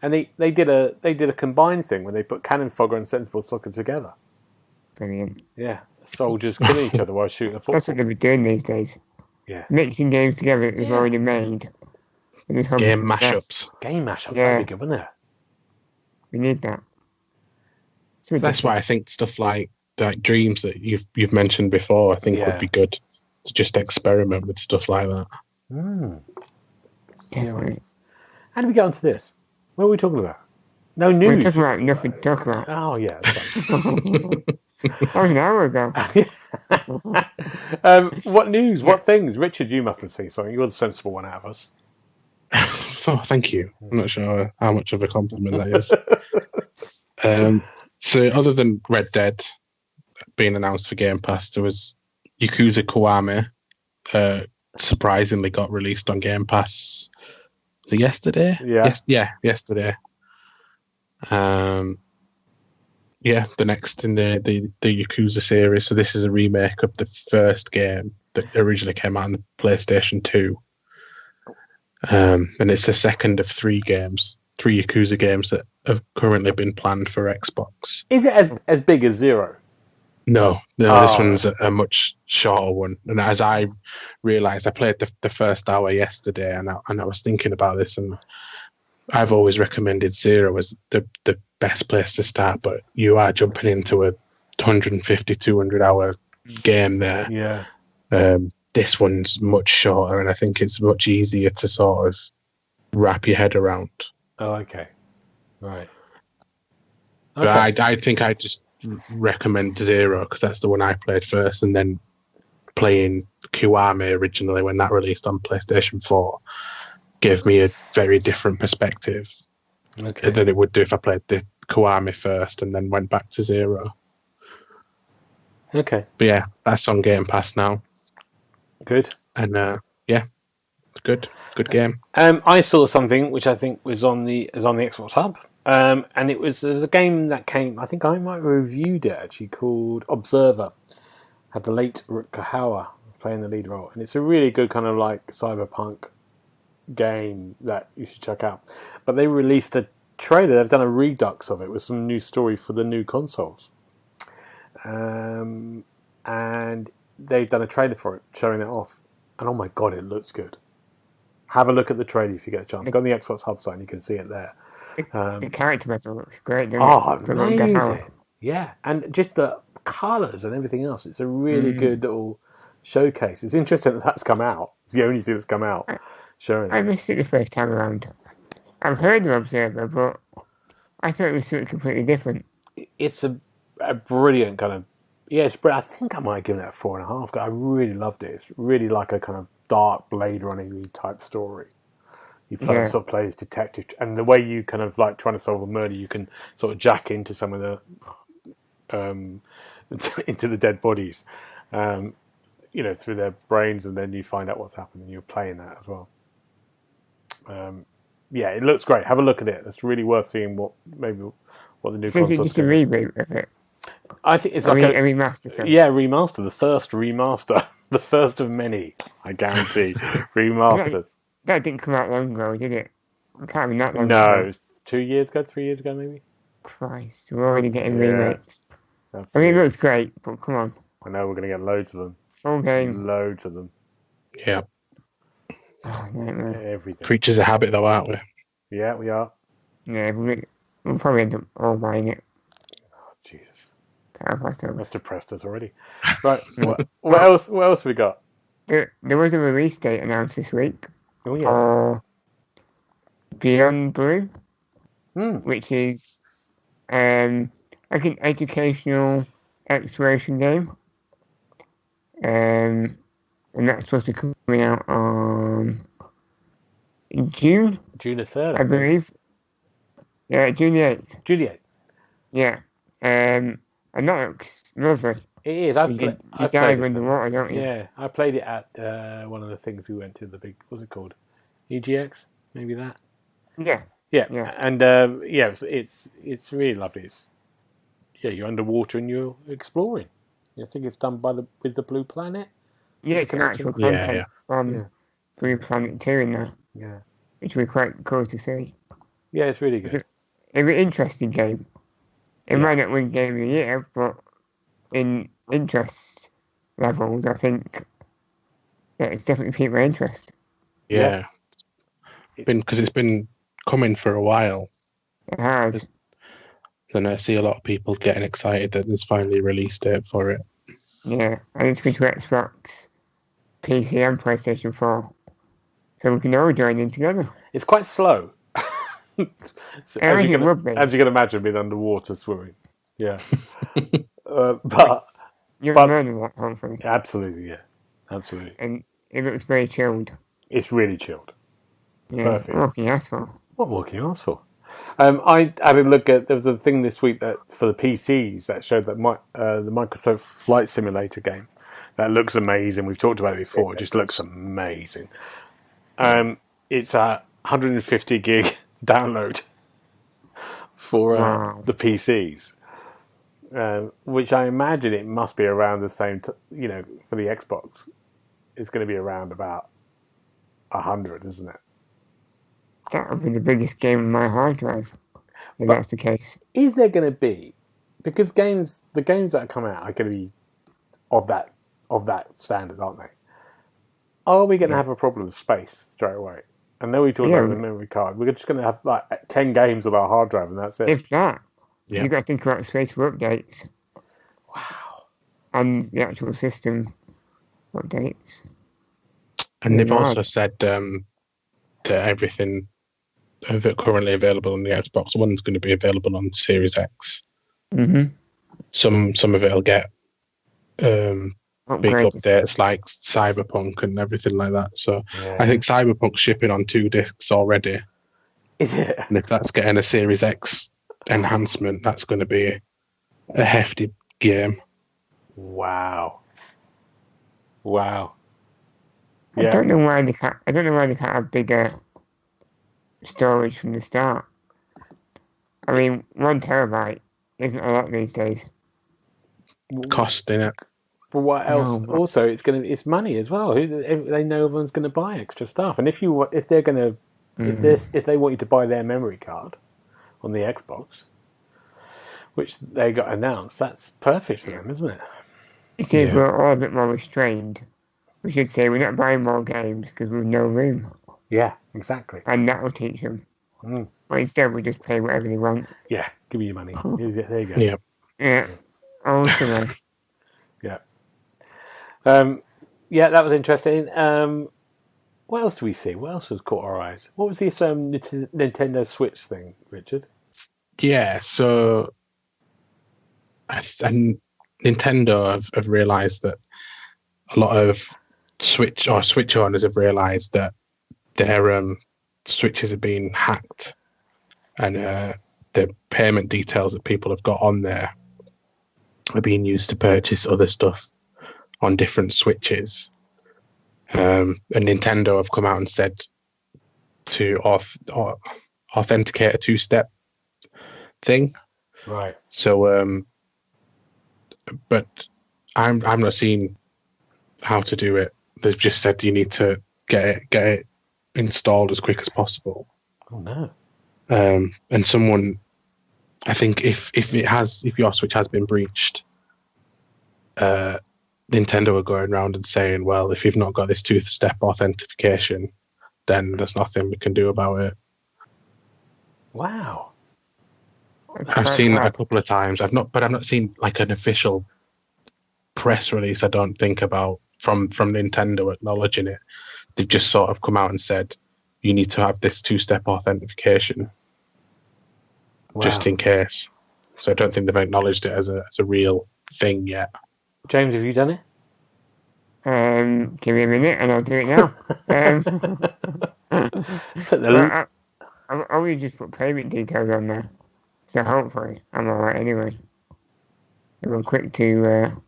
And they did a combined thing where they put Cannon Fodder and Sensible Soccer together. Brilliant. Yeah. Soldiers killing each other while shooting a football. That's what they're doing these days. Yeah. Mixing games together that they've already made. Game mashups. Game mashups, that'd be good, wouldn't it? We need that. That's why I think stuff like Dreams that you've mentioned before, I think would be good to just experiment with stuff like that. Definitely. How do we get onto this? What are we talking about? No news. We're talking about nothing to talk about. Oh, yeah. That was an hour ago. What news? What things? Richard, you must have seen something. You're the sensible one out of us. Oh, thank you. I'm not sure how much of a compliment that is. So other than Red Dead being announced for Game Pass, there was Yakuza Kiwami surprisingly got released on Game Pass. Was it yesterday? Yeah. Yesterday. The next in the Yakuza series. So this is a remake of the first game that originally came out on the PlayStation 2. And it's the second of three Yakuza games that have currently been planned for Xbox. Is it as big as Zero? No, this one's a much shorter one. And as I realised, I played the first hour yesterday, and I was thinking about this, and I've always recommended Zero as the best place to start, but you are jumping into a 150, 200 hour game there. Yeah. This one's much shorter, and I think it's much easier to sort of wrap your head around. Oh, okay. Right. But I think I just recommend Zero because that's the one I played first, and then playing Kiwami originally when that released on PlayStation 4 gave me a very different perspective than it would do if I played the Kiwami first and then went back to Zero. Okay. But yeah, that's on Game Pass now. Good. And good game. I saw something which I think was on the Xbox Hub. And there's a game that came, I think I might have reviewed it actually, called Observer. Had the late Rutger Hauer playing the lead role. And it's a really good kind of like cyberpunk game that you should check out. But they released a trailer, they've done a redux of it with some new story for the new consoles. And they've done a trailer for it, showing it off. And oh my god, it looks good. Have a look at the trailer if you get a chance. Go on the Xbox Hub site and you can see it there. The character model looks great, doesn't it? Amazing. Yeah, and just the colours and everything else. It's a really good little showcase. It's interesting that that's come out. It's the only thing that's come out. I missed it the first time around. I've heard of Observer, but I thought it was something completely different. It's a brilliant kind of... Yeah, I think I might give it a 4.5. I really loved it. It's really like a kind of dark Blade Runner type story. You sort of play as detective, and the way you kind of like trying to solve a murder, you can sort of jack into some of the into the dead bodies, through their brains, and then you find out what's happened, and you're playing that as well. It looks great. Have a look at it. It's really worth seeing what the new console's. So is it just a reboot of it? I think it's a remaster. Sorry. Yeah, remaster. The first remaster. The first of many, I guarantee. Remasters. That didn't come out long ago, did it? I can't remember that long ago. No, it was 2 years ago, 3 years ago, maybe. Christ, we're already getting remakes. Absolutely. I mean, it looks great, but come on. I know we're going to get loads of them. Full game. Loads of them. Yeah. Oh, nightmare. Everything. Creatures of habit, though, aren't we? Yeah, we are. Yeah, we'll probably end up all buying it. Oh, Jesus. That's depressed us already. Right, what else have we got? There was a release date announced this week for Beyond Blue, which is like an educational exploration game. And that's supposed to be coming out on June the 3rd, I believe. Yeah, June the 8th. June the 8th. Yeah. And that looks lovely. It is. You dive in the water, don't you? Yeah, I played it at one of the things we went to, the big, what's it called? EGX? Maybe that? Yeah. Yeah. And it's really lovely. You're underwater and you're exploring. I think it's done with the Blue Planet. Yeah, it's an actual content from Blue Planet 2 in there. Yeah. Which would be quite cool to see. Yeah, it's really good. It's an interesting game. It might not win Game of the Year, but in interest levels, I think it's definitely piqued my interest. Yeah. Because it's been coming for a while. It has. Then I see a lot of people getting excited that there's finally a release date for it. Yeah, and it's going to Xbox, PC and PlayStation 4. So we can all join in together. It's quite slow. As you can imagine, being underwater swimming. Yeah. But you're learning that, hopefully. Absolutely, yeah. Absolutely. And it looks very chilled. It's really chilled. Yeah. Perfect. What can you ask for? What more can you ask for? I had a look at, there was a thing this week that for the PCs that showed that the Microsoft Flight Simulator game that looks amazing. We've talked about it before. It just looks amazing. It's a 150 gig download for the PCs, which I imagine it must be around the same. For the Xbox, it's going to be around about 100, isn't it? That would be the biggest game on my hard drive, if that's the case. Is there going to be, because the games that come out are going to be of that standard, aren't they? Are we going to have a problem with space straight away? And then we talk about the memory card. We're just going to have like 10 games on our hard drive, and that's it. If that, you've got to think about space for updates. Wow. And the actual system updates. And they've also said that everything currently available on the Xbox One is going to be available on Series X. Mm-hmm. some of it'll get big updates like Cyberpunk and everything like that. So I think Cyberpunk's shipping on 2 discs already. Is it? And if that's getting a Series X enhancement, that's going to be a hefty game. Wow. I don't know why they can't have bigger storage from the start. I mean, 1 terabyte isn't a lot these days. Costing it. But what else? No, also, it's money as well. They know everyone's going to buy extra stuff, and if they want you to buy their memory card on the Xbox, which they got announced, that's perfect for them, isn't it? It seems we're all a bit more restrained. We should say we're not buying more games because we've no room. Yeah, exactly. And that will teach them. But instead, we just pay whatever they want. Yeah, give me your money. There you go. Yeah. Ultimately. Yeah. That was interesting. What else do we see? What else has caught our eyes? What was this Nintendo Switch thing, Richard? Yeah, so Nintendo have realised that a lot of Switch owners have realised that their Switches have been hacked, and the payment details that people have got on there are being used to purchase other stuff on different Switches. And Nintendo have come out and said to authenticate a 2-step thing. Right. So, but I'm not seeing how to do it. They've just said you need to get it installed as quick as possible. Oh no. And someone, I think if your Switch has been breached, Nintendo are going around and saying, well, if you've not got this 2-step authentication, then there's nothing we can do about it. Wow. I've seen that a couple of times. I've not seen like an official press release, I don't think, about from Nintendo acknowledging it. They've just sort of come out and said, you need to have this 2-step authentication just in case. So I don't think they've acknowledged it as a real thing yet. James, have you done it? Give me a minute and I'll do it now. I'll just put payment details on there. So hopefully I'm alright anyway. I'm quick to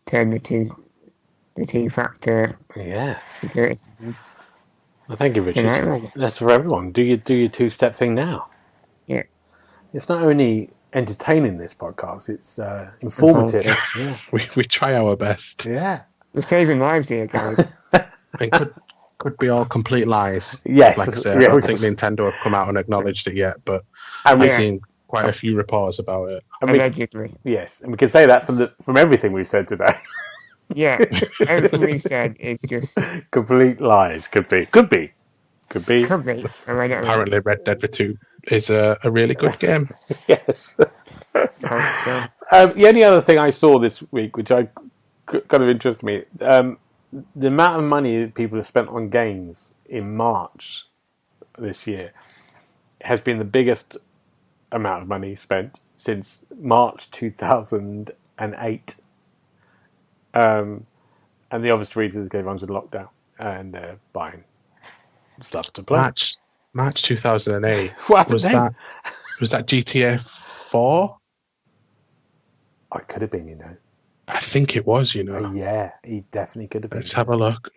turn the two-factor security. Well, thank you, Richard. That's for everyone. Do your 2-step thing now. Yeah. It's not only entertaining, this podcast, it's informative. Yeah. We try our best. Yeah. We're saving lives here, guys. It could be all complete lies. Yes. Like I said, I don't think Nintendo have come out and acknowledged it yet, but I've seen quite a few reports about it. Allegedly. Yes, and we can say that from everything we've said today. Yeah, everything we've said is just complete lies. Could be. Apparently, Red Dead 2 is a really good game. Yes. The only other thing I saw this week, which kind of interested me, the amount of money people have spent on games in March this year has been the biggest amount of money spent since March 2008. And the obvious reason is everyone's in lockdown and they're buying stuff to play. March 2008. What happened then? Was that GTA 4? I could have been, I think it was, Yeah, he definitely could have been. Let's have a look.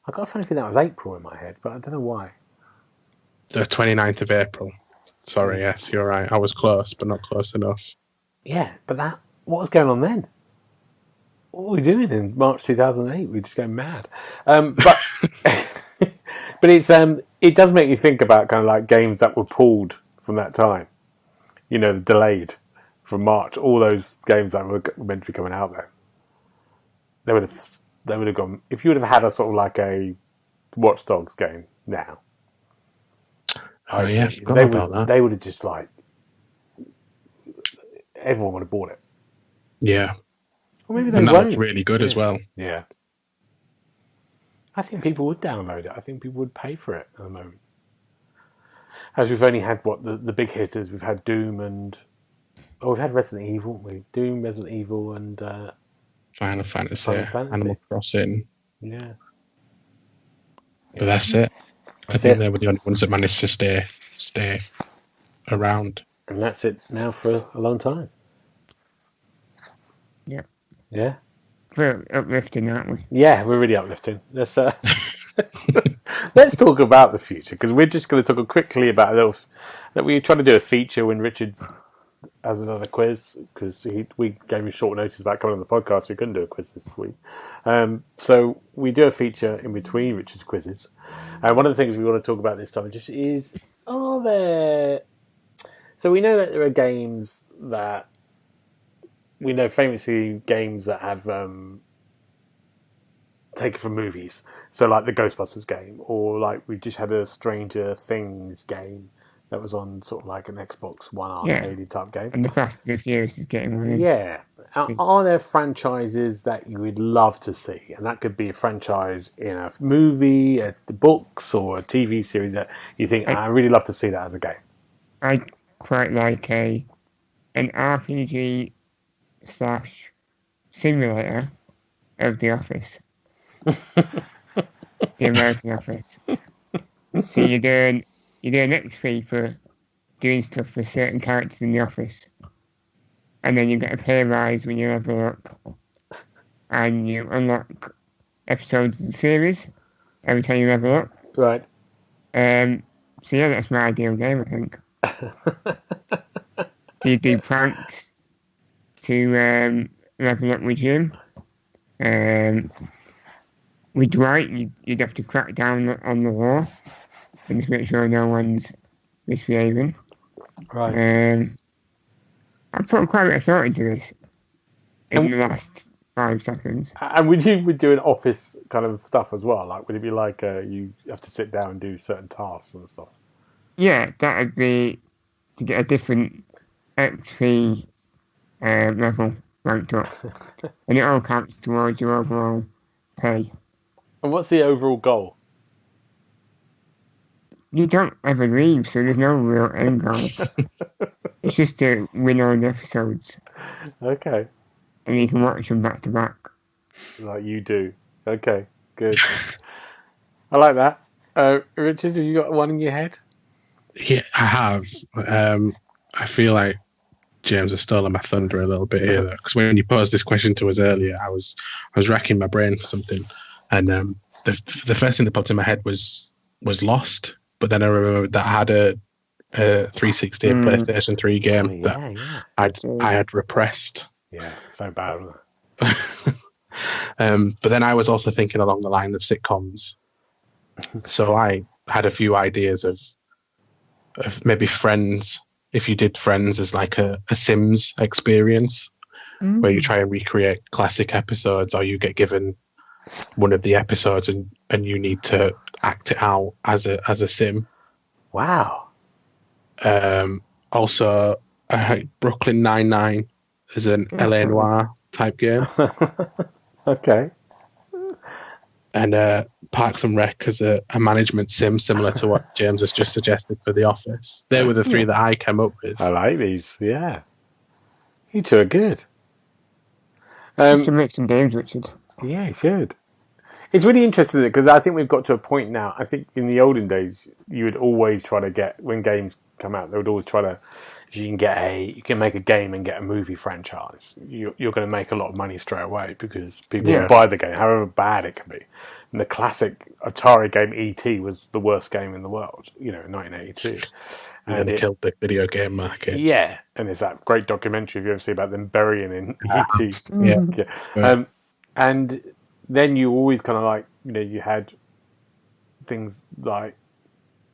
I got a funny feeling that was April in my head, but I don't know why. The 29th of April. Sorry, yes, you're right. I was close, but not close enough. Yeah, but what was going on then? What were we doing in March 2008? We were just going mad. But it does make you think about kind of like games that were pulled from that time. Delayed from March. All those games that were meant to be coming out then. They would have gone. If you would have had a sort of like a Watch Dogs game now. Oh yeah, I forgot about that. They would have just everyone would have bought it. Yeah. Or maybe and that was really good as well. Yeah. I think people would download it. I think people would pay for it at the moment. As we've only had the big hitters, we've had Doom and Oh, we've had Resident Evil, we Doom, Resident Evil, and Final Fantasy, Animal Crossing. Yeah. But that's it. I think they were the only ones that managed to stay around. And that's it now for a long time. Yeah. Yeah. We're uplifting, aren't we? Yeah, we're really uplifting. Let's talk about the future, because we're just going to talk quickly about that we trying to do a feature when Richard has another quiz, because we gave him short notice about coming on the podcast. We couldn't do a quiz this week, so we do a feature in between Richard's quizzes. And one of the things we want to talk about this time is are there? So we know that there are games that we know famously games that have taken from movies. So like the Ghostbusters game, or like we just had a Stranger Things game that was on sort of like an Xbox One arcade type game. And the Fast and Furious is getting one. Yeah. Are there franchises that you would love to see? And that could be a franchise in a movie, the books, or a TV series that you think, I really love to see that as a game. I quite like an RPG / simulator of The Office. The American Office. So you're doing XP for doing stuff for certain characters in the office, and then you get a pay rise when you level up, and you unlock episodes of the series every time you level up. Right. So yeah, that's my ideal game, I think. So you do pranks to level up with Jim. With Dwight, you'd have to crack down on the law and just make sure no one's misbehaving. Right. I've put quite a bit of thought into this in the last 5 seconds. And would you do an office kind of stuff as well? Like, would it be like you have to sit down and do certain tasks and stuff? Yeah, that would be to get a different XP level ranked up. And it all counts towards your overall pay. And what's the overall goal? You don't ever leave, so there's no real end goal. It's just to win all the episodes. Okay. And you can watch them back to back. Like you do. Okay, good. I like that. Richard, have you got one in your head? Yeah, I have. I feel like James has stolen my thunder a little bit here, because when you posed this question to us earlier, I was racking my brain for something, and the first thing that popped in my head was Lost. But then I remembered that I had a 360 and PlayStation 3 game I had repressed. Yeah, so bad. But then I was also thinking along the line of sitcoms. So I had a few ideas of maybe Friends. If you did Friends as like a Sims experience, where you try and recreate classic episodes, or you get given one of the episodes and you need to act it out as a sim. Wow. Also, Brooklyn Nine-Nine is an LA Noire type game. Okay. And Parks and Rec as a management sim, similar to what James has just suggested for The Office. They were the 3 that I came up with. I like these, yeah. You two are good. You should make some games, Richard. Yeah, you should. It's really interesting because I think we've got to a point now. I think in the olden days, you would always try to get, when games come out, they would always try to, if you can make a game and get a movie franchise, you're going to make a lot of money straight away because people will buy the game, however bad it can be. And the classic Atari game E.T. was the worst game in the world, in 1982. And it killed the video game market. Yeah, and there's that great documentary, if you ever see, about them burying in E.T. Yeah. And then you always kind of like, you had things like,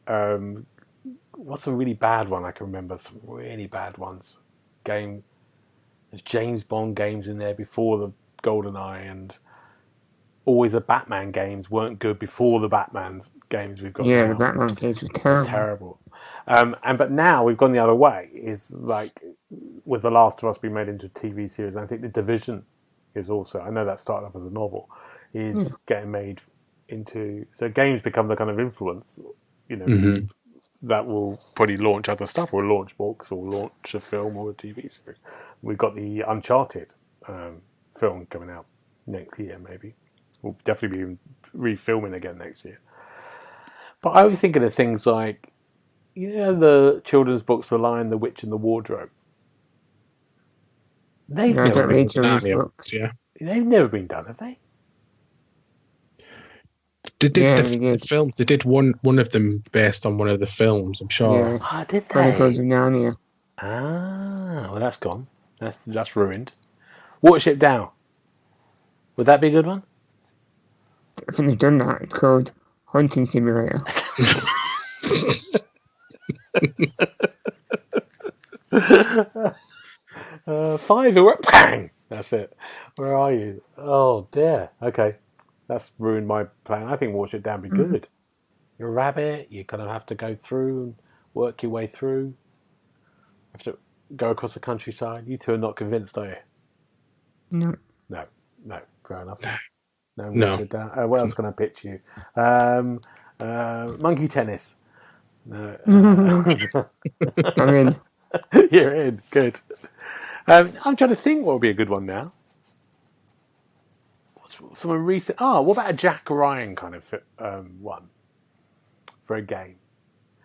what's a really bad one? I can remember some really bad ones. There's James Bond games in there before the GoldenEye, and always the Batman games weren't good before the Batman games we've got now. The Batman games were terrible. But now we've gone the other way. Is like with The Last of Us being made into a TV series, and I think The Division is also. I know that started off as a novel, is getting made into. So games become the kind of influence, that will probably launch other stuff, or launch books, or launch a film or a TV series. We've got the Uncharted film coming out next year, maybe. We'll definitely be refilming again next year. But I was thinking of things like, the children's books, The Lion, the Witch, and the Wardrobe. They've never been books, yeah. They've never been done, have they? They did the film. They did one of them based on one of the films, I'm sure. Yeah. Did they? Chronicles of Narnia. Well, that's gone. That's ruined. Watership Down. Would that be a good one? I think they've done that. It's called Hunting Simulator. 5, bang! That's it. Where are you? Oh dear. Okay, that's ruined my plan. I think Watership Down would be good. You're a rabbit. You kind of have to go through and work your way through. You have to go across the countryside. You two are not convinced, are you? No. Fair enough. No. Watership Down. What else can I pitch you? Monkey tennis. No. I'm in. You're in. Good. I'm trying to think what would be a good one now. What's from a recent? What about a Jack Ryan kind of one for a game?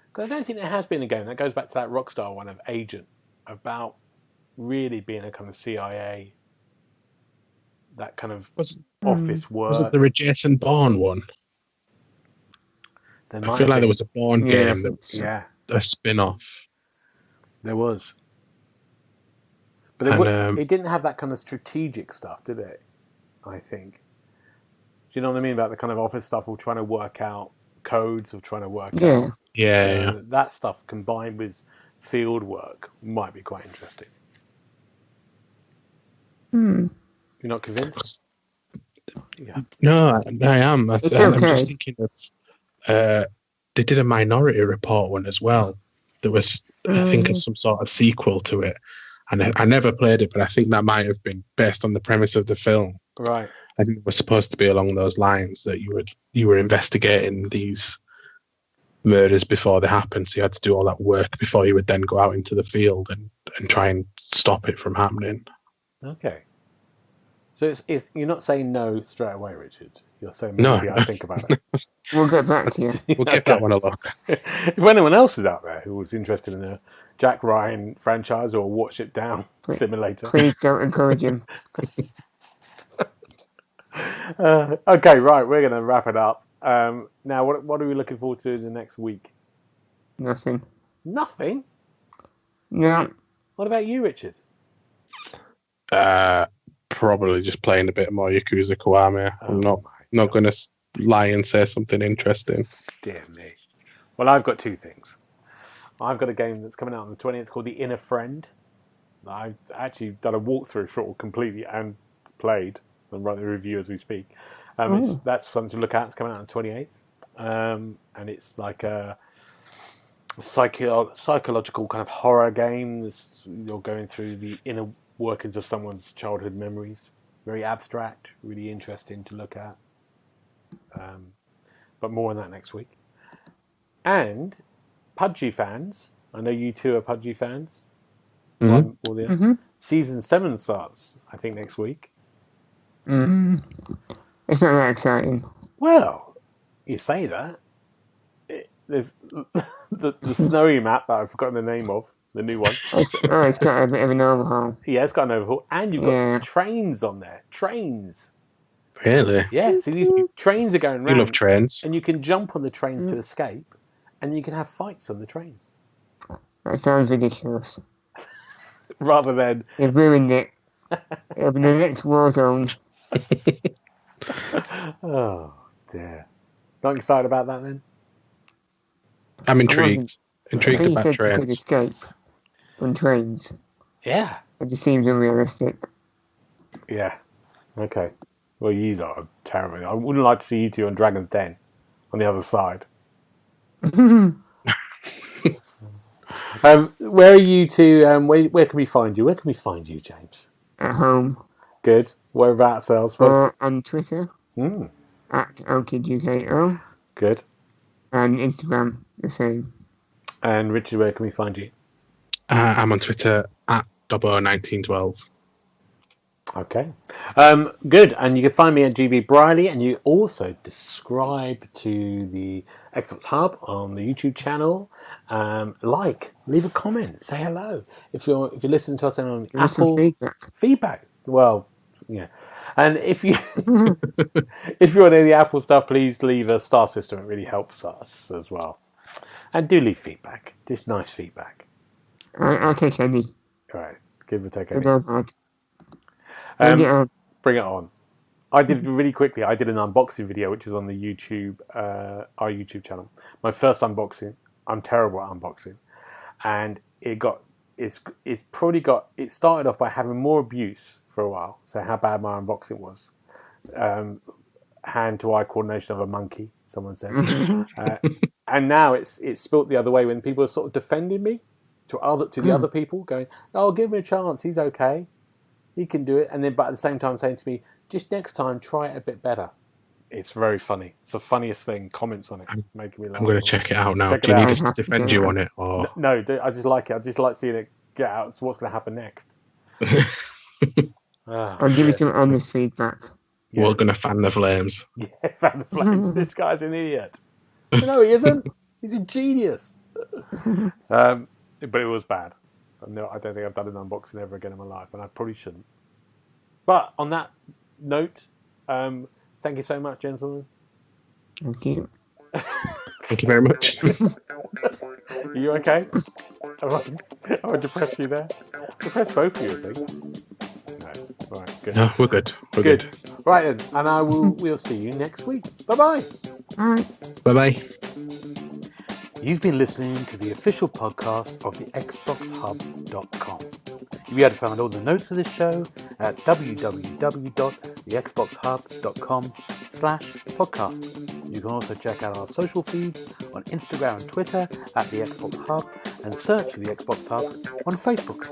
Because I don't think there has been a game that goes back to that Rockstar one of Agent, about really being a kind of CIA, that kind of office work. Was it the Jason Bourne one? I feel like there was a Bourne game that was a spin-off. There was. But it didn't have that kind of strategic stuff, did it? I think. Do you know what I mean about the kind of office stuff, or trying to work out codes, or trying to work out... Yeah. That stuff combined with field work might be quite interesting. You're not convinced? Yeah. No, I am. I'm just thinking of... they did a Minority Report one as well. There was, I think, some sort of sequel to it. And I never played it, but I think that might have been based on the premise of the film. Right. I think it was supposed to be along those lines, that you were investigating these murders before they happened, so you had to do all that work before you would then go out into the field and try and stop it from happening. Okay. So it's you're not saying no straight away, Richard. You're saying maybe I think about it. We'll get back to you. We'll give that one a look. If anyone else is out there who was interested in a Jack Ryan franchise or Watership Down simulator, please don't encourage him. Okay, right, we're going to wrap it up. Now, what are we looking forward to in the next week? Nothing. Nothing? No. What about you, Richard? Probably just playing a bit more Yakuza Kiwami. I'm not going to lie and say something interesting. Dear me. Well, I've got two things. I've got a game that's coming out on the 20th called The Inner Friend. I've actually done a walkthrough for it completely and played and write the review as we speak. That's something to look at. It's coming out on the 28th. And it's like a psychological kind of horror game. You're going through the inner workings of someone's childhood memories. Very abstract, really interesting to look at. But more on that next week. And PUBG fans, I know you two are PUBG fans. One or the other. Season 7 starts, I think, next week. It's not that exciting. Well, you say that. There's the snowy map that I've forgotten the name of, the new one. It's got a bit of an overhaul. Yeah, it's got an overhaul. And you've got trains on there. Trains. Really? Yeah, so these trains are going round. You love trains. And you can jump on the trains to escape, and you can have fights on the trains. That sounds ridiculous. Rather than... They've ruined it. It'll be the next war zone. Oh, dear. Not excited about that, then? I'm intrigued. Intrigued about trains. You could escape on trains. Yeah. It just seems unrealistic. Yeah. Okay. Well, you lot are terrible. I wouldn't like to see you two on Dragon's Den on the other side. Where are you two? Where can we find you? Where can we find you, James? At home. Good. Whereabouts else? Or on Twitter. At OkidUKO. Good. And Instagram, the same. And Richard, where can we find you? I'm on Twitter at Dobbo1912. Okay. Good. And you can find me at GB Briley, and you also subscribe to the Xbox Hub on the YouTube channel. Leave a comment, say hello. If you're listening to us on Apple, feedback. Well, yeah. And if you're on any Apple stuff, please leave a star system. It really helps us as well. And do leave feedback. Just nice feedback. I'll take any. All right. Give or take any. Bring it on. I did really quickly. I did an unboxing video, which is on the YouTube, our YouTube channel. My first unboxing. I'm terrible at unboxing, and it started off by having more abuse for a while. So how bad my unboxing was. Hand-to-eye coordination of a monkey. Someone said, and now it's spilt the other way when people are sort of defending me to the other people, going, "Oh, give him a chance. He's okay. He can do it," but at the same time saying to me, "Just next time, try it a bit better." It's very funny. It's the funniest thing. Comments on it making me laugh. I'm going to check it out now. Do you need us to defend you on it, or no? I just like it. I just like seeing it get out. So what's going to happen next? I'll give you some honest feedback. Yeah. We're going to fan the flames. Yeah, fan the flames. This guy's an idiot. No, he isn't. He's a genius. But it was bad. No, I don't think I've done an unboxing ever again in my life, and I probably shouldn't. But on that note, thank you so much, gentlemen. Thank you. Thank you very much. Are you okay? Have I depressed you there? Depressed both of you, I think. No. Right, good. No, we're good. We're good. Right then, and we'll see you next week. Bye-bye. All right. Bye-bye. You've been listening to the official podcast of TheXboxHub.com. You'll be able to find all the notes of this show at www.TheXboxHub.com/podcast. You can also check out our social feeds on Instagram and Twitter at The Xbox Hub, and search for The Xbox Hub on Facebook.